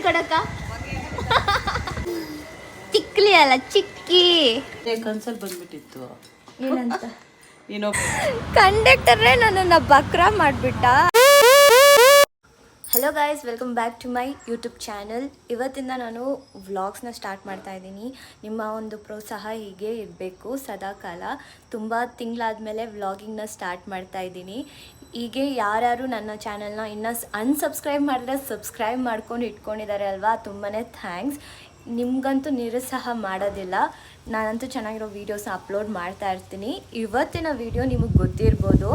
ಕಡಕ ಚಿಕ್ಲಿ ಅಲ್ಲ ಚಿಕ್ಕಿ ಕನ್ಸಲ್ ಬಂದ್ಬಿಟ್ಟಿತ್ತು ಏನಂತ ಕಂಡಕ್ಟರ್ನೇ ನನ್ನನ್ನು ಬಕ್ರ ಮಾಡಿಬಿಟ್ಟ. Hello guys, welcome back to my YouTube channel. ಇವತ್ತಿಂದ ನಾನು ವ್ಲಾಗ್ಸ್ನ ಸ್ಟಾರ್ಟ್ ಮಾಡ್ತಾ ಇದ್ದೀನಿ. ನಿಮ್ಮ ಒಂದು ಪ್ರೋತ್ಸಾಹ ಹೀಗೆ ಇರಬೇಕು ಸದಾಕಾಲ. ತುಂಬ ತಿಂಗಳಾದಮೇಲೆ ವ್ಲಾಗಿಂಗ್ನ ಸ್ಟಾರ್ಟ್ ಮಾಡ್ತಾ ಇದ್ದೀನಿ. ಹೀಗೆ ಯಾರ್ಯಾರು ನನ್ನ ಚಾನಲ್ನ ಇನ್ನೂ ಅನ್ಸಬ್ಸ್ಕ್ರೈಬ್ ಮಾಡಿದ್ರೆ ಸಬ್ಸ್ಕ್ರೈಬ್ ಮಾಡ್ಕೊಂಡು ಇಟ್ಕೊಂಡಿದ್ದಾರೆ ಅಲ್ವಾ, ತುಂಬಾ ಥ್ಯಾಂಕ್ಸ್. ನಿಮಗಂತೂ ನಿರುತ್ಸಾಹ ಮಾಡೋದಿಲ್ಲ. ನಾನಂತೂ ಚೆನ್ನಾಗಿರೋ ವೀಡಿಯೋಸ್ನ ಅಪ್ಲೋಡ್ ಮಾಡ್ತಾ ಇರ್ತೀನಿ. ಇವತ್ತಿನ ವೀಡಿಯೋ ನಿಮಗೆ ಗೊತ್ತಿರ್ಬೋದು.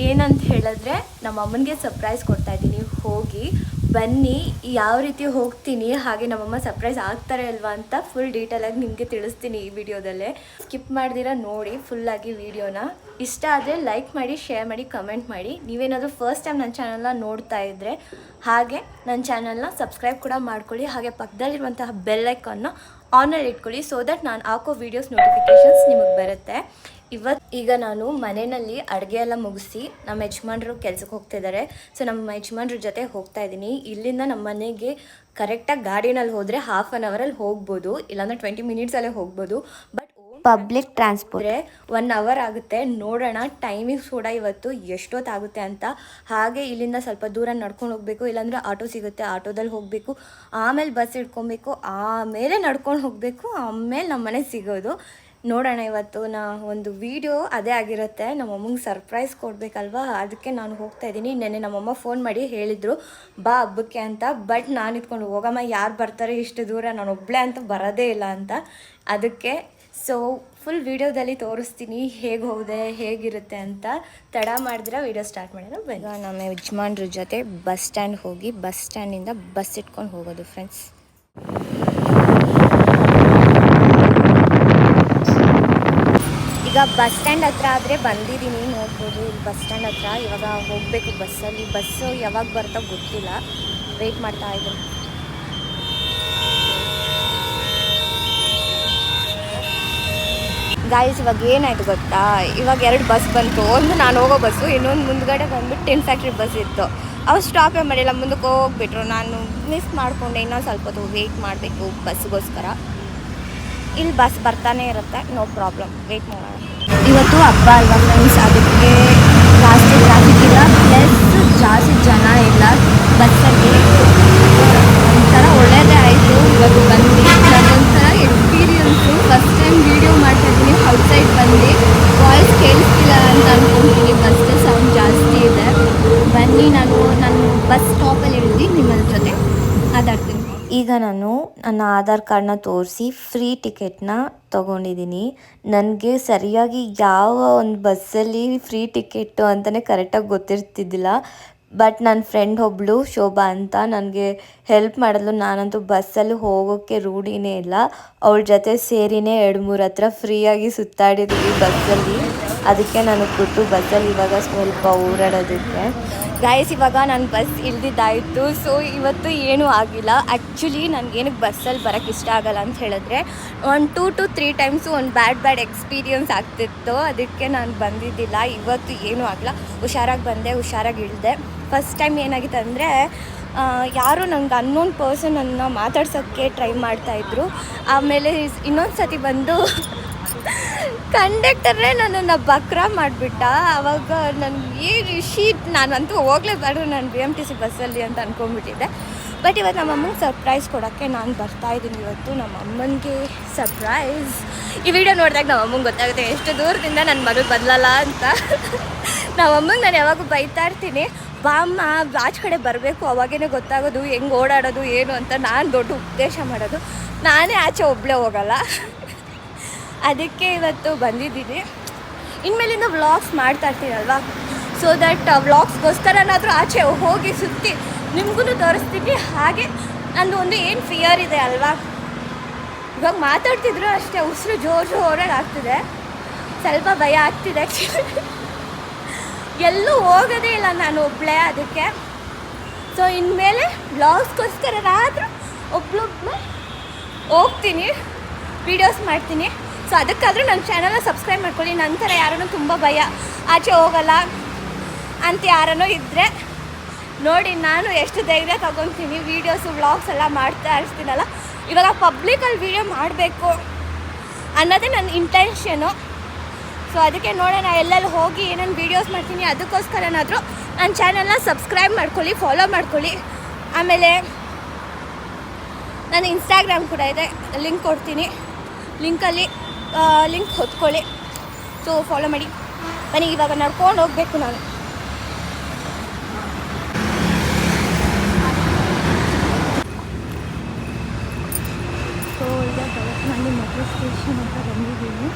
ಏನಂತ ಹೇಳಿದ್ರೆ, ನಮ್ಮ ಅಮ್ಮನಿಗೆ ಸರ್ಪ್ರೈಸ್ ಕೊಡ್ತಾಯಿದ್ದೀನಿ. ಹೋಗಿ ಬನ್ನಿ, ಯಾವ ರೀತಿ ಹೋಗ್ತೀನಿ, ಹಾಗೆ ನಮ್ಮಮ್ಮ ಸರ್ಪ್ರೈಸ್ ಆಗ್ತಾರೆ ಅಲ್ವಾ ಅಂತ ಫುಲ್ ಡೀಟೇಲಾಗಿ ನಿಮಗೆ ತಿಳಿಸ್ತೀನಿ ಈ ವಿಡಿಯೋದಲ್ಲೇ. ಸ್ಕಿಪ್ ಮಾಡ್ದಿರ ನೋಡಿ ಫುಲ್ಲಾಗಿ ವೀಡಿಯೋನ. ಇಷ್ಟ ಆದರೆ ಲೈಕ್ ಮಾಡಿ, ಶೇರ್ ಮಾಡಿ, ಕಮೆಂಟ್ ಮಾಡಿ. ನೀವೇನಾದರೂ ಫಸ್ಟ್ ಟೈಮ್ ನನ್ನ ಚಾನಲ್ನ ನೋಡ್ತಾ ಇದ್ದರೆ ಹಾಗೆ ನನ್ನ ಚಾನಲ್ನ ಸಬ್ಸ್ಕ್ರೈಬ್ ಕೂಡ ಮಾಡ್ಕೊಳ್ಳಿ. ಹಾಗೆ ಪಕ್ಕದಲ್ಲಿರುವಂತಹ ಬೆಲ್ ಐಕಾನ್ನ ಆನಲ್ಲಿ ಇಟ್ಕೊಳ್ಳಿ, ಸೊ ದಟ್ ನಾನು ಹಾಕೋ ವೀಡಿಯೋಸ್ ನೋಟಿಫಿಕೇಷನ್ಸ್ ನಿಮಗೆ ಬರುತ್ತೆ. ಈಗ ನಾನು ಮನೆಯಲ್ಲಿ ಅಡುಗೆ ಎಲ್ಲ ಮುಗಿಸಿ ನಮ್ಮ ಯಜಮಾನ್ರು ಕೆಲ್ಸಕ್ಕೆ ಹೋಗ್ತಿದ್ದಾರೆ. ಸೊ ನಮ್ಮ ಯಜಮಾನ್ರ ಜೊತೆ ಹೋಗ್ತಾ ಇದ್ದೀನಿ. ಇಲ್ಲಿಂದ ನಮ್ಮ ಮನೆಗೆ ಕರೆಕ್ಟಾಗಿ ಗಾಡಿನಲ್ಲಿ ಹೋದರೆ 1/2 ಅವರಲ್ಲಿ ಹೋಗ್ಬೋದು, ಇಲ್ಲಾಂದರೆ 20 ಮಿನಿಟ್ಸಲ್ಲೇ ಹೋಗ್ಬೋದು. ಬಟ್ ಪಬ್ಲಿಕ್ ಟ್ರಾನ್ಸ್ಪೋರ್ಟ್ 1 ಅವರ್ ಆಗುತ್ತೆ. ನೋಡೋಣ ಟೈಮಿಂಗ್ಸ್ ಕೂಡ ಇವತ್ತು ಎಷ್ಟೊತ್ತಾಗುತ್ತೆ ಅಂತ. ಹಾಗೆ ಇಲ್ಲಿಂದ ಸ್ವಲ್ಪ ದೂರ ನಡ್ಕೊಂಡು ಹೋಗಬೇಕು, ಇಲ್ಲಾಂದರೆ ಆಟೋ ಸಿಗುತ್ತೆ, ಆಟೋದಲ್ಲಿ ಹೋಗಬೇಕು, ಆಮೇಲೆ ಬಸ್ ಹಿಡ್ಕೊಬೇಕು, ಆಮೇಲೆ ನಡ್ಕೊಂಡು ಹೋಗಬೇಕು, ಆಮೇಲೆ ನಮ್ಮ ಮನೆ ಸಿಗೋದು. ನೋಡೋಣ, ಇವತ್ತು ಒಂದು ವಿಡಿಯೋ ಅದೇ ಆಗಿರುತ್ತೆ. ನಮ್ಮಮ್ಮಗೆ ಸರ್ಪ್ರೈಸ್ ಕೊಡಬೇಕಲ್ವಾ, ಅದಕ್ಕೆ ನಾನು ಹೋಗ್ತಾ ಇದ್ದೀನಿ. ನೆನ್ನೆ ನಮ್ಮಮ್ಮ ಫೋನ್ ಮಾಡಿ ಹೇಳಿದರು ಬಾ ಹಬ್ಬಕ್ಕೆ ಅಂತ. ಬಟ್ ನಾನು ಇದ್ಕೊಂಡು ಹೋಗಮ್ಮ, ಯಾರು ಬರ್ತಾರೆ ಇಷ್ಟು ದೂರ, ನಾನು ಒಬ್ಬಳೇ ಅಂತ ಬರೋದೇ ಇಲ್ಲ ಅಂತ. ಅದಕ್ಕೆ ಸೊ ಫುಲ್ ವೀಡಿಯೋದಲ್ಲಿ ತೋರಿಸ್ತೀನಿ ಹೇಗೆ ಹೋಗಿದೆ, ಹೇಗಿರುತ್ತೆ ಅಂತ. ತಡ ಮಾಡಿದ್ರೆ ವೀಡಿಯೋ ಸ್ಟಾರ್ಟ್ ಮಾಡಿದ್ರೆ ಈಗ ನಮ್ಮ ಯಜಮಾನ್ರ ಜೊತೆ ಬಸ್ ಸ್ಟ್ಯಾಂಡ್ ಹೋಗಿ ಬಸ್ ಸ್ಟ್ಯಾಂಡಿಂದ ಬಸ್ ಇಟ್ಕೊಂಡು ಹೋಗೋದು ಫ್ರೆಂಡ್ಸ್. ಈಗ ಬಸ್ ಸ್ಟ್ಯಾಂಡ್ ಹತ್ರ ಆದರೆ ಬಂದಿದ್ದೀನಿ, ನೋಡ್ಬೋದು. ಇಲ್ಲಿ ಬಸ್ ಸ್ಟ್ಯಾಂಡ್ ಹತ್ರ ಇವಾಗ ಹೋಗಬೇಕು ಬಸ್ಸಲ್ಲಿ. ಬಸ್ಸು ಯಾವಾಗ ಬರ್ತೋ ಗೊತ್ತಿಲ್ಲ, ವೆಯ್ಟ್ ಮಾಡ್ತಾ ಇದ್ದೀನಿ. ಗಾಯ್ಸ್, ಇವಾಗ ಏನಾಯಿತು ಗೊತ್ತಾ, ಇವಾಗ 2 ಬಸ್ ಬಂತು. ಒಂದು ನಾನು ಹೋಗೋ ಬಸ್ಸು, ಇನ್ನೊಂದು ಮುಂದ್ಗಡೆ ಬಂದುಬಿಟ್ಟು ಟಿನ್ ಫ್ಯಾಕ್ಟ್ರಿ ಬಸ್ ಇತ್ತು. ಅವ್ರು ಸ್ಟಾಪೇ ಮಾಡಿಲ್ಲ, ಮುಂದಕ್ಕೆ ಹೋಗ್ಬಿಟ್ರು. ನಾನು ಮಿಸ್ ಮಾಡಿಕೊಂಡೆ. ಇನ್ನೊಂದು ಸ್ವಲ್ಪ ಹೊತ್ತು ವೆಯ್ಟ್ ಮಾಡಬೇಕು ಬಸ್ಗೋಸ್ಕರ. ಇಲ್ಲಿ ಬಸ್ ಬರ್ತಾನೆ ಇರುತ್ತೆ, ನೋ ಪ್ರಾಬ್ಲಮ್, ವೆಯ್ಟ್ ಮಾಡೋಣ. ಇವತ್ತು ಹಬ್ಬ ಅಲ್ವಾ ಫ್ರೆಂಡ್ಸ್, ಅದಕ್ಕೆ ಜಾಸ್ತಿ ಟ್ರಾಫಿಕ್ ಇಲ್ಲ, ಪ್ಲಸ್ ಜಾಸ್ತಿ ಜನ ಇಲ್ಲ ಬಸ್ಸಲ್ಲಿ. ಒಂಥರ ಒಳ್ಳೆಯದೇ ಆಯಿತು ಇವತ್ತು ಬಂದು. ನನಗೊಂಥರ ಎಕ್ಸ್ಪೀರಿಯನ್ಸು. ಫಸ್ಟ್ ಟೈಮ್ ವೀಡಿಯೋ ಮಾಡ್ತಾಯಿದ್ದೀನಿ ಔಟ್ಸೈಡ್ ಬಂದು. ವಾಯ್ಸ್ ಕೇಳಿಸ್ತಿಲ್ಲ ಅಂತ ಅಂದ್ಕೊಳ್ತೀನಿ, ಬಸ್ ಸೌಂಡ್ ಜಾಸ್ತಿ ಇದೆ. ಬನ್ನಿ, ನಾನು ಬಸ್ ಸ್ಟಾಪಲ್ಲಿ ಇಳಿದು ನಿಮ್ಮ ಜೊತೆ ಮಾತಾಡ್ತೀನಿ. ಈಗ ನಾನು ನನ್ನ ಆಧಾರ್ ಕಾರ್ಡ್ನ ತೋರಿಸಿ ಫ್ರೀ ಟಿಕೆಟ್ನ ತೊಗೊಂಡಿದ್ದೀನಿ. ನನಗೆ ಸರಿಯಾಗಿ ಯಾವ ಒಂದು ಬಸ್ಸಲ್ಲಿ ಫ್ರೀ ಟಿಕೆಟು ಅಂತಲೇ ಕರೆಕ್ಟಾಗಿ ಗೊತ್ತಿರ್ತಿದ್ದಿಲ್ಲ. ಬಟ್ ನನ್ನ ಫ್ರೆಂಡ್ ಒಬ್ಬಳು ಶೋಭಾ ಅಂತ ನನಗೆ ಹೆಲ್ಪ್ ಮಾಡಿದ್ಲು. ನಾನಂತೂ ಬಸ್ಸಲ್ಲಿ ಹೋಗೋಕ್ಕೆ ರೂಢಿನೇ ಇಲ್ಲ. ಅವಳ ಜೊತೆ ಸೇರಿನೇ 2-3 ಹತ್ರ ಫ್ರೀಯಾಗಿ ಸುತ್ತಾಡಿದ್ದೀವಿ ಬಸ್ಸಲ್ಲಿ. ಅದಕ್ಕೆ ನನಗೆ ಗೊತ್ತು ಬಸ್ಸಲ್ಲಿ ಇವಾಗ ಸ್ವಲ್ಪ ಓಡಾಡೋದಕ್ಕೆ. ಗಾಯ್ಸ್, ಇವಾಗ ನಾನು ಬಸ್ ಇಳ್ದಿದ್ದಾಯಿತು. ಸೊ ಇವತ್ತು ಏನೂ ಆಗಿಲ್ಲ. ಆ್ಯಕ್ಚುಲಿ ನನಗೇನಕ್ಕೆ ಬಸ್ಸಲ್ಲಿ ಬರೋಕ್ಕೆ ಇಷ್ಟ ಆಗಲ್ಲ ಅಂತ ಹೇಳಿದ್ರೆ, 1 to 3 ಟೈಮ್ಸು ಒಂದು ಬ್ಯಾಡ್ ಎಕ್ಸ್ಪೀರಿಯನ್ಸ್ ಆಗ್ತಿತ್ತು. ಅದಕ್ಕೆ ನಾನು ಬಂದಿದ್ದಿಲ್ಲ. ಇವತ್ತು ಏನೂ ಆಗಲ್ಲ, ಹುಷಾರಾಗಿ ಬಂದೆ, ಹುಷಾರಾಗಿ ಇಳಿದೆ. ಫಸ್ಟ್ ಟೈಮ್ ಏನಾಗಿತ್ತು ಅಂದರೆ, ಯಾರು ನಂಗೆ ಅನ್ನೋನ್ ಪರ್ಸನನ್ನು ಮಾತಾಡ್ಸೋಕ್ಕೆ ಟ್ರೈ ಮಾಡ್ತಾಯಿದ್ರು. ಆಮೇಲೆ ಇನ್ನೊಂದು ಸತಿ ಬಂದು ಕಂಡಕ್ಟರ್ನೇ ನನ್ನನ್ನು ಬಕ್ರ ಮಾಡಿಬಿಟ್ಟ. ಆವಾಗ ನನಗೆ ನಾನಂತೂ ಹೋಗಲೇಬಾರ್ದು, ನಾನು BMTC ಬಸ್ಸಲ್ಲಿ ಅಂತ ಅಂದ್ಕೊಂಡ್ಬಿಟ್ಟಿದ್ದೆ. ಬಟ್ ಇವತ್ತು ನಮ್ಮಮ್ಮಂಗೆ ಸರ್ಪ್ರೈಸ್ ಕೊಡೋಕ್ಕೆ ನಾನು ಬರ್ತಾಯಿದ್ದೀನಿ. ಇವತ್ತು ನಮ್ಮಮ್ಮನಿಗೆ ಸರ್ಪ್ರೈಸ್. ಈ ವಿಡಿಯೋ ನೋಡಿದಾಗ ನಮ್ಮಮ್ಮಂಗೆ ಗೊತ್ತಾಗುತ್ತೆ ಎಷ್ಟು ದೂರದಿಂದ ನನ್ನ ಮಗಳು ಬದಲಲ್ಲ ಅಂತ. ನಮ್ಮಮ್ಮಂಗೆ ನಾನು ಯಾವಾಗ ಬೈತಾ ಇರ್ತೀನಿ, ಬಾ ಅಮ್ಮ ಆಚೆ ಕಡೆ ಬರಬೇಕು, ಅವಾಗೇ ಗೊತ್ತಾಗೋದು ಹೆಂಗೆ ಓಡಾಡೋದು ಏನು ಅಂತ. ನಾನು ದೊಡ್ಡ ಉಪದೇಶ ಮಾಡೋದು, ನಾನೇ ಆಚೆ ಒಬ್ಬಳೇ ಹೋಗಲ್ಲ. ಅದಕ್ಕೆ ಇವತ್ತು ಬಂದಿದ್ದೀನಿ. ಇನ್ಮೇಲಿಂದ ವ್ಲಾಗ್ಸ್ ಮಾಡ್ತಾ ಇರ್ತೀನಲ್ವಾ, ಸೊ ದಟ್ ವ್ಲಾಗ್ಸ್ಗೋಸ್ಕರನಾದರೂ ಆಚೆ ಹೋಗಿ ಸುತ್ತಿ ನಿಮಗೂ ತೋರಿಸ್ತೀನಿ. ಹಾಗೆ ನಂದು ಒಂದು ಏನು ಫಿಯರ್ ಇದೆ ಅಲ್ವಾ, ಇವಾಗ ಮಾತಾಡ್ತಿದ್ರು ಅಷ್ಟೇ ಉಸಿರು ಜೋರಾಗಿ ಆಗ್ತಿದೆ, ಸ್ವಲ್ಪ ಭಯ ಆಗ್ತಿದೆ. ಎಲ್ಲೂ ಹೋಗೋದೇ ಇಲ್ಲ ನಾನು ಒಬ್ಬಳೇ. ಅದಕ್ಕೆ ಸೊ ಇನ್ಮೇಲೆ ವ್ಲಾಗ್ಸ್ಗೋಸ್ಕರನಾದರೂ ಒಬ್ಬಳೊಬ್ಬಳು ಹೋಗ್ತೀನಿ, ವೀಡಿಯೋಸ್ ಮಾಡ್ತೀನಿ. ಸೊ ಅದಕ್ಕಾದರೂ ನನ್ನ ಚಾನಲ್ನ ಸಬ್ಸ್ಕ್ರೈಬ್ ಮಾಡ್ಕೊಳ್ಳಿ. ನಂತರ ಯಾರನ್ನೂ ತುಂಬ ಭಯ ಆಚೆ ಹೋಗಲ್ಲ ಅಂತ ಯಾರನ್ನೋ ಇದ್ದರೆ ನೋಡಿ ನಾನು ಎಷ್ಟು ಧೈರ್ಯ ತಗೊತೀನಿ, ವೀಡಿಯೋಸು ವ್ಲಾಗ್ಸ್ ಎಲ್ಲ ಮಾಡ್ತಾ ಇರ್ತೀನಲ್ಲ, ಇವಾಗ ಪಬ್ಲಿಕಲ್ಲಿ ವೀಡಿಯೋ ಮಾಡಬೇಕು ಅನ್ನೋದೇ ನನ್ನ ಇಂಟೆನ್ಷನು. ಸೊ ಅದಕ್ಕೆ ನೋಡೋಣ ಎಲ್ಲೆಲ್ಲಿ ಹೋಗಿ ಏನೇನು ವೀಡಿಯೋಸ್ ಮಾಡ್ತೀನಿ. ಅದಕ್ಕೋಸ್ಕರನಾದರೂ ನನ್ನ ಚಾನಲ್ನ ಸಬ್ಸ್ಕ್ರೈಬ್ ಮಾಡ್ಕೊಳ್ಳಿ, ಫಾಲೋ ಮಾಡ್ಕೊಳ್ಳಿ. ಆಮೇಲೆ ನನ್ನ ಇನ್ಸ್ಟಾಗ್ರಾಮ್ ಕೂಡ ಇದೆ, ಲಿಂಕ್ ಕೊಡ್ತೀನಿ, ಲಿಂಕ್ ಹೊತ್ಕೊಳ್ಳಿ. ಸೊ ಫಾಲೋ ಮಾಡಿ. ಬನ್ನಿ ಇವಾಗ ನಡ್ಕೊಂಡು ಹೋಗಬೇಕು ನಾನು. ಸೊ ಈಗ ಬಲಕ್ನಳ್ಳಿ ಮೆಟ್ರೋ ಸ್ಟೇಷನ್ ಅಂತ ಬಂದಿದ್ದೀನಿ.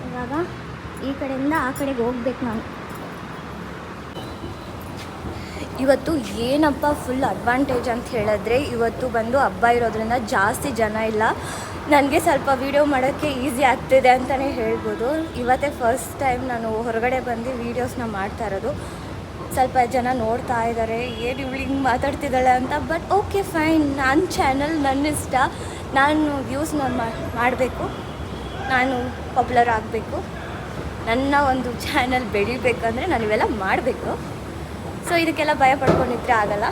ಇವಾಗ ಈ ಕಡೆಯಿಂದ ಆ ಕಡೆಗೆ ಹೋಗ್ಬೇಕು ನಾನು. ಇವತ್ತು ಏನಪ್ಪ ಫುಲ್ ಅಡ್ವಾಂಟೇಜ್ ಅಂತ ಹೇಳಿದ್ರೆ, ಇವತ್ತು ಬಂದು ಹಬ್ಬ ಇರೋದ್ರಿಂದ ಜಾಸ್ತಿ ಜನ ಇಲ್ಲ. ನನಗೆ ಸ್ವಲ್ಪ ವೀಡಿಯೋ ಮಾಡೋಕ್ಕೆ ಈಸಿ ಆಗ್ತಿದೆ ಅಂತಲೇ ಹೇಳ್ಬೋದು. ಇವತ್ತೇ ಫಸ್ಟ್ ಟೈಮ್ ನಾನು ಹೊರಗಡೆ ಬಂದು ವೀಡಿಯೋಸ್ನ ಮಾಡ್ತಾ ಇರೋದು. ಸ್ವಲ್ಪ ಜನ ನೋಡ್ತಾ ಇದ್ದಾರೆ, ಏನು ಇವಳು ಹಿಂಗೆ ಮಾತಾಡ್ತಿದ್ದಾಳೆ ಅಂತ. ಬಟ್ ಓಕೆ ಫೈನ್, ನನ್ನ ಚಾನಲ್ ನನ್ನ ಇಷ್ಟ. ನಾನು ವ್ಯೂಸ್ನ ಮಾಡಬೇಕು, ನಾನು ಪಾಪ್ಯುಲರ್ ಆಗಬೇಕು, ನನ್ನ ಒಂದು ಚಾನಲ್ ಬೆಳಿಬೇಕಂದ್ರೆ ನಾನು ಇವೆಲ್ಲ ಮಾಡಬೇಕು. ಸೊ ಇದಕ್ಕೆಲ್ಲ ಭಯ ಪಡ್ಕೊಂಡಿದ್ರೆ ಆಗಲ್ಲ.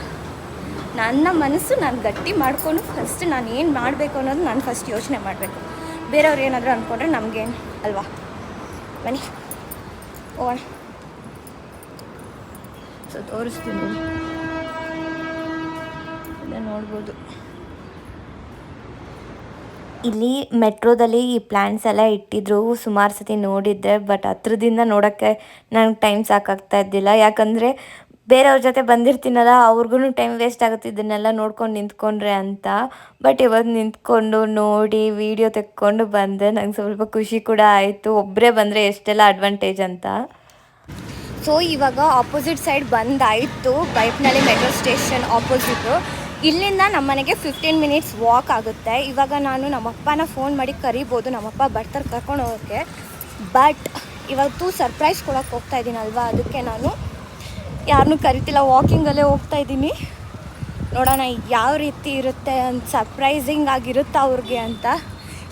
ನನ್ನ ಮನಸ್ಸು ನಾನು ಗಟ್ಟಿ ಮಾಡಿಕೊಂಡು ಫಸ್ಟ್ ನಾನು ಏನು ಮಾಡಬೇಕು ಅನ್ನೋದು ನಾನು ಫಸ್ಟ್ ಯೋಚನೆ ಮಾಡಬೇಕು. ಬೇರೆಯವ್ರು ಏನಾದರೂ ಅಂದ್ಕೊಂಡ್ರೆ ನಮಗೇನು ಅಲ್ವಾ. ಬನ್ನಿ ಹೋಗೋಣ. ಸೊ ತೋರಿಸ್ತೀನಿ, ಇದನ್ನು ನೋಡ್ಬೋದು. ಇಲ್ಲಿ ಮೆಟ್ರೋದಲ್ಲಿ ಈ ಪ್ಲ್ಯಾಂಟ್ಸ್ ಎಲ್ಲ ಇಟ್ಟಿದ್ರು, ಸುಮಾರು ಸತಿ ನೋಡಿದ್ದೆ. ಬಟ್ ಹತ್ರದಿಂದ ನೋಡೋಕ್ಕೆ ನನಗೆ ಟೈಮ್ ಸಾಕಾಗ್ತಾ ಇದ್ದಿಲ್ಲ, ಯಾಕಂದರೆ ಬೇರೆಯವ್ರ ಜೊತೆ ಬಂದಿರ್ತೀನಲ್ಲ, ಅವ್ರಿಗೂ ಟೈಮ್ ವೇಸ್ಟ್ ಆಗುತ್ತೆ ಇದನ್ನೆಲ್ಲ ನೋಡ್ಕೊಂಡು ನಿಂತ್ಕೊಂಡ್ರೆ ಅಂತ. ಬಟ್ ಇವತ್ತು ನಿಂತ್ಕೊಂಡು ನೋಡಿ ವೀಡಿಯೋ ತೆಕ್ಕೊಂಡು ಬಂದೆ. ನಂಗೆ ಸ್ವಲ್ಪ ಖುಷಿ ಕೂಡ ಆಯಿತು, ಒಬ್ಬರೇ ಬಂದರೆ ಎಷ್ಟೆಲ್ಲ ಅಡ್ವಾಂಟೇಜ್ ಅಂತ. ಸೊ ಇವಾಗ ಆಪೋಸಿಟ್ ಸೈಡ್ ಬಂದಾಯಿತು, ಬೈಕ್ನಲ್ಲಿ ಮೆಟ್ರೋ ಸ್ಟೇಷನ್ ಆಪೋಸಿಟು. ಇಲ್ಲಿಂದ ನಮ್ಮ ಮನೆಗೆ 15 ಮಿನಿಟ್ಸ್ ವಾಕ್ ಆಗುತ್ತೆ. ಇವಾಗ ನಾನು ನಮ್ಮಪ್ಪನ ಫೋನ್ ಮಾಡಿ ಕರಿಬೋದು, ನಮ್ಮಪ್ಪ ಬರ್ತಾರೆ ಕರ್ಕೊಂಡು ಹೋಗೋಕ್ಕೆ. ಬಟ್ ಇವತ್ತು ಸರ್ಪ್ರೈಸ್ ಕೊಡೋಕ್ಕೆ ಹೋಗ್ತಾ ಇದ್ದೀನಲ್ವ, ಅದಕ್ಕೆ ನಾನು ಯಾರನ್ನೂ ಕರಿತಿಲ್ಲ, ವಾಕಿಂಗಲ್ಲೇ ಹೋಗ್ತಾ ಇದ್ದೀನಿ. ನೋಡೋಣ ಯಾವ ರೀತಿ ಇರುತ್ತೆ ಅಂತ, ಸರ್ಪ್ರೈಸಿಂಗ್ ಆಗಿರುತ್ತೆ ಅವ್ರಿಗೆ ಅಂತ.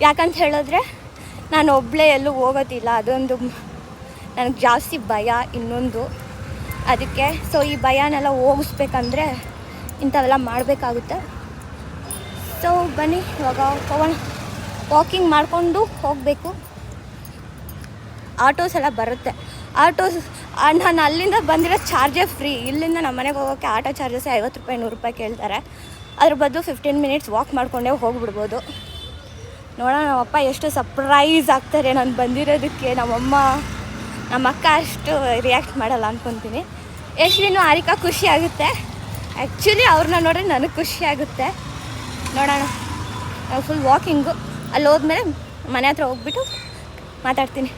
ಯಾಕಂತ ಹೇಳಿದ್ರೆ ನಾನು ಒಬ್ಬಳೇ ಎಲ್ಲೂ ಹೋಗೋದಿಲ್ಲ, ಅದೊಂದು ನನಗೆ ಜಾಸ್ತಿ ಭಯ ಇನ್ನೊಂದು. ಅದಕ್ಕೆ ಸೊ ಈ ಭಯನೆಲ್ಲ ಹೋಗಿಸ್ಬೇಕಂದ್ರೆ ಇಂಥವೆಲ್ಲ ಮಾಡಬೇಕಾಗುತ್ತೆ. ಸೊ ಬನ್ನಿ ಇವಾಗ ಹೋಗೋಣ. ವಾಕಿಂಗ್ ಮಾಡಿಕೊಂಡು ಹೋಗಬೇಕು. ಆಟೋಸ್ ಎಲ್ಲ ಬರುತ್ತೆ. ಆಟೋಸ್ ನಾನು ಅಲ್ಲಿಂದ ಬಂದಿರೋ ಚಾರ್ಜೇ ಫ್ರೀ. ಇಲ್ಲಿಂದ ನಮ್ಮ ಮನೆಗೆ ಹೋಗೋಕ್ಕೆ ಆಟೋ ಚಾರ್ಜಸ್ 50 ರೂಪಾಯಿ 100 ರೂಪಾಯಿ ಕೇಳ್ತಾರೆ. ಅದ್ರ ಬದಲು 15 ಮಿನಿಟ್ಸ್ ವಾಕ್ ಮಾಡಿಕೊಂಡೇ ಹೋಗ್ಬಿಡ್ಬೋದು. ನೋಡೋಣ ನಮ್ಮಪ್ಪ ಎಷ್ಟು ಸರ್ಪ್ರೈಸ್ ಆಗ್ತಾರೆ ನಾನು ಬಂದಿರೋದಕ್ಕೆ. ನಮ್ಮಮ್ಮ ನಮ್ಮ ಅಕ್ಕ ಅಷ್ಟು ರಿಯಾಕ್ಟ್ ಮಾಡಲ್ಲ ಅಂದ್ಕೊತೀನಿ. ಯಶ್ವಿನೂ ಆರಿಕಾ ಖುಷಿ ಆಗುತ್ತೆ. ಆ್ಯಕ್ಚುಲಿ ಅವ್ರನ್ನ ನೋಡ್ರೆ ನನಗೆ ಖುಷಿ ಆಗುತ್ತೆ. ನೋಡೋಣ, ಫುಲ್ ವಾಕಿಂಗು. ಅಲ್ಲಿ ಹೋದ್ಮೇಲೆ ಮನೆ ಹತ್ರ ಹೋಗ್ಬಿಟ್ಟು ಮಾತಾಡ್ತೀನಿ.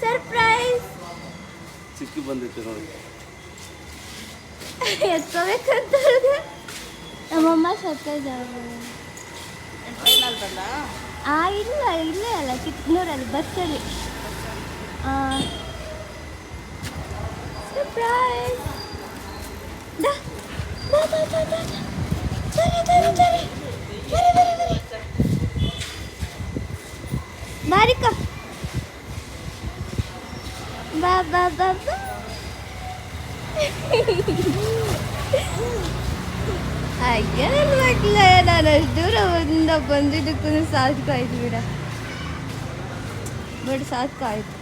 ಸರ್ಪ್ರೈಸ್ ಚಿಕ್ಕಿ ಬಂದಿತ್ತು ನೋಡಿ, ಎತ್ಕೋಬೇಕಂತ ನಮ್ಮಮ್ಮ ಸರ್ಪ್ರೈಸ್ ಇಲ್ಲ ಇಲ್ಲೇ ಅಲ್ಲ, ಚಿಕ್ಕನೂರಲ್ಲಿ ಬಸ್ಸಲ್ಲಿ. ಸರ್ಪ್ರೈಸ್ ಬಾರಿಕ ಬಾ ಬಾ ಬಾ ಬಾ. ಅಯ್ಯನ್ ಮಕ್ಳ, ನಾನು ಅಷ್ಟು ದೂರ ಒಂದ ಬಂದಿದ್ದಕ್ಕೂ ಸಾಕಾಯ್ತು ಬಿಡ. ಬಟ್ ಸಾಕಾಯ್ತು.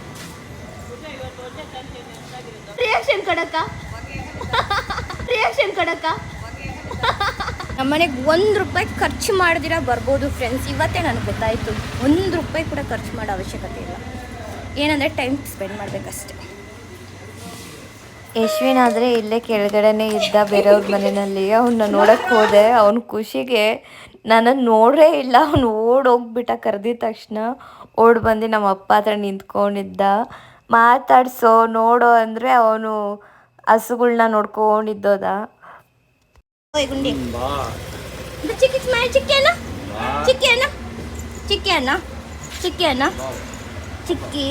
ರಿಯಾಕ್ಷನ್ ಕೊಡಕ್ಕ ನಮ್ಮನೆಗೆ 1 ರೂಪಾಯಿ ಖರ್ಚು ಮಾಡ್ದಿರ ಬರ್ಬೋದು ಫ್ರೆಂಡ್ಸ್. ಇವತ್ತೇ ನನಗೆ ಗೊತ್ತಾಯಿತು, 1 ರೂಪಾಯಿ ಕೂಡ ಖರ್ಚು ಮಾಡೋ ಅವಶ್ಯಕತೆ ಇಲ್ಲ. ಏನಂದರೆ ಟೈಮ್ ಸ್ಪೆಂಡ್ ಮಾಡಬೇಕಷ್ಟೆ. ಯಶ್ವಿನ್ ಆದರೆ ಇಲ್ಲೇ ಕೆಳಗಡೆನೇ ಇದ್ದ ಬೇರೆಯವ್ರ ಮನೆಯಲ್ಲಿ. ಅವನ್ನ ನೋಡೋಕ್ಕೆ ಹೋದೆ. ಅವನ ಖುಷಿಗೆ ನನ್ನನ್ನು ನೋಡೇ ಇಲ್ಲ, ಅವನು ಓಡೋಗ್ಬಿಟ್ಟ. ಕರೆದಿದ ತಕ್ಷಣ ಓಡಿ ಬಂದು ನಮ್ಮ ಅಪ್ಪ ಹತ್ರ ನಿಂತ್ಕೊಂಡಿದ್ದ. ಮಾತಾಡ್ಸೋ ನೋಡೋ ಅಂದರೆ ಅವನು ಹಸುಗಳ್ನ ನೋಡ್ಕೊಂಡಿದ್ದೋದ. ಗುಂಡಿ ಚಿಕ್ಕಿ ಸ್ಮೈಲ್ ಚಿಕ್ಕಿ ಅಣ್ಣ ಚಿಕ್ಕಿ ಅಣ್ಣ ಚಿಕ್ಕಿ ಅಣ್ಣ ಚಿಕ್ಕಿ ಅಣ್ಣ ಚಿಕ್ಕಿ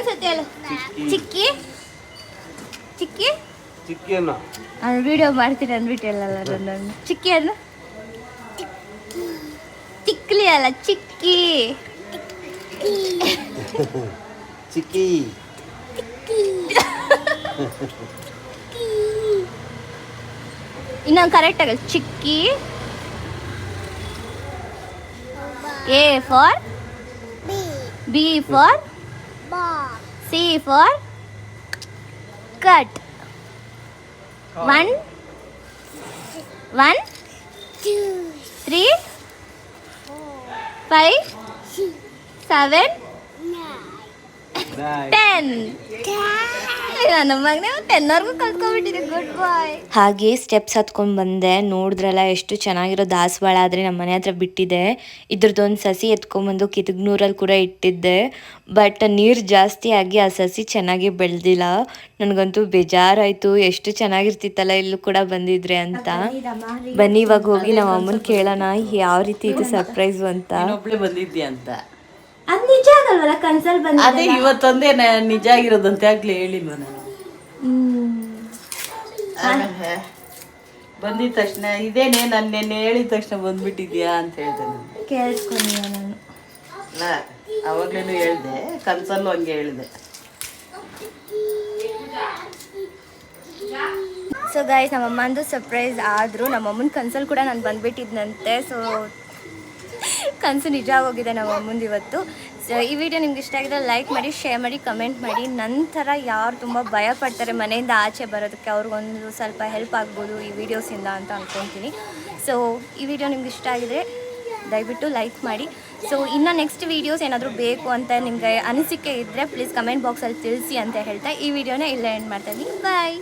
ಸತ್ಯ ಅಲ್ಲ ಚಿಕ್ಕಿ ಚಿಕ್ಕಿ ಚಿಕ್ಕಿಯನ್ನ ನಾನು ವಿಡಿಯೋ ಮಾಡ್ತೀನಿ ಅಂದ್ಬಿಟ್ಟು ಹೇಳಲ್ಲ ನಾನು ಚಿಕ್ಕಿ ಅಣ್ಣ ಚಿಕ್ಲಿ ಅಲ್ಲ ಚಿಕ್ಕಿ ಚಿಕ್ಕಿ ಇನ್ನೊಂದು ಕರೆಕ್ಟ್ ಆಗಲ್ಲ ಚಿಕ್ಕಿ A for B for C for cut 1 3 5 7 10 ನನ್ನ ಮಗನೇ 10ವರೆಗೂ ಕಲ್ತ್ಕೊಂಡ್ಬಿಟ್ಟಿದೆ ಗುಡ್ ಬಾಯ್. ಹಾಗೆ ಸ್ಟೆಪ್ಸ್ ಹತ್ಕೊಂಡು ಬಂದೆ. ನೋಡಿದ್ರಲ್ಲ ಎಷ್ಟು ಚೆನ್ನಾಗಿರೋ ದಾಸವಾಳ. ಆದರೆ ನಮ್ಮ ಮನೆ ಹತ್ರ ಬಿಟ್ಟಿದೆ. ಇದ್ರದ್ದೊಂದು ಸಸಿ ಎತ್ಕೊಂಡ್ಬಂದು ಕಿತಗ್ನೂರಲ್ಲಿ ಕೂಡ ಇಟ್ಟಿದ್ದೆ. ಬಟ್ ನೀರು ಜಾಸ್ತಿ ಆಗಿ ಆ ಸಸಿ ಚೆನ್ನಾಗಿ ಬೆಳೆದಿಲ್ಲ. ನನಗಂತೂ ಬೇಜಾರಾಯಿತು. ಎಷ್ಟು ಚೆನ್ನಾಗಿರ್ತಿತ್ತಲ್ಲ ಇಲ್ಲೂ ಕೂಡ ಬಂದಿದ್ರೆ ಅಂತ. ಬನ್ನಿ ಇವಾಗ ಹೋಗಿ ನಮ್ಮ ಅಮ್ಮನ ಕೇಳೋಣ ಯಾವ ರೀತಿ ಇದು ಸರ್ಪ್ರೈಸು ಅಂತ. ಒಬ್ಳೆ ಬಂದಿದ್ಯಾ ಅಂತ. ಅದು ನಿಜ ಆಗಲ್ವಲ್ಲ ಕನ್ಸಲ್ಲಿ ಬಂದ ಅದೇ ಇವತ್ತೊಂದೇ ನಿಜ ಆಗಿರೋದಂತೆ ಆಗ್ಲೇ ಹೇಳಿಲ್ವ ನಾನು. ಆಮೇಲೆ ಬಂದಿದ ತಕ್ಷಣ ಇದೇನೇ ನಾನು ನೆನ್ನೆ ಹೇಳಿದ ತಕ್ಷಣ ಬಂದ್ಬಿಟ್ಟಿದ್ಯಾ ಅಂತ ಹೇಳ್ದೆ ನಾನು. ಕೇಳಿಸ್ಕೊಂಡಿಲ್ಲ ನಾನು. ಅಲ್ಲ ಅವಾಗ್ಲೇನು ಹೇಳ್ದೆ, ಕನ್ಸಲ್ಲೂ ಹಂಗೆ ಹೇಳಿದೆ. ಸೊ ಗೈಸ್ ನಮ್ಮಮ್ಮಂದು ಸರ್ಪ್ರೈಸ್ ಆದರೂ ನಮ್ಮಮ್ಮನ ಕನ್ಸಲ್ಲಿ ಕೂಡ ನಾನು ಬಂದ್ಬಿಟ್ಟಿದ್ನಂತೆ. ಸೊ ಕನಸು ನಿಜ ಆಗೋಗಿದೆ ನಮ್ಮ ಅಮ್ಮಂದು ಇವತ್ತು. ಸೊ ಈ ವಿಡಿಯೋ ನಿಮ್ಗೆ ಇಷ್ಟ ಆಗಿದ್ರೆ ಲೈಕ್ ಮಾಡಿ, ಶೇರ್ ಮಾಡಿ, ಕಮೆಂಟ್ ಮಾಡಿ. ನಂತರ ಯಾರು ತುಂಬ ಭಯ ಪಡ್ತಾರೆ ಮನೆಯಿಂದ ಆಚೆ ಬರೋದಕ್ಕೆ ಅವ್ರಿಗೊಂದು ಸ್ವಲ್ಪ ಹೆಲ್ಪ್ ಆಗ್ಬೋದು ಈ ವಿಡಿಯೋಸಿಂದ ಅಂತ ಅಂದ್ಕೊತೀನಿ. ಸೊ ಈ ವಿಡಿಯೋ ನಿಮ್ಗೆ ಇಷ್ಟ ಆಗಿದ್ರೆ ದಯವಿಟ್ಟು ಲೈಕ್ ಮಾಡಿ. ಸೊ ಇನ್ನು ನೆಕ್ಸ್ಟ್ ವೀಡಿಯೋಸ್ ಏನಾದರೂ ಬೇಕು ಅಂತ ನಿಮಗೆ ಅನಿಸಿಕೆ ಇದ್ದರೆ ಪ್ಲೀಸ್ ಕಮೆಂಟ್ ಬಾಕ್ಸಲ್ಲಿ ತಿಳಿಸಿ ಅಂತ ಹೇಳ್ತಾ ಈ ವಿಡಿಯೋನ ಇಲ್ಲೇ ಎಂಡ್ ಮಾಡ್ತಾಯಿದ್ದೀನಿ. ಬಾಯ್.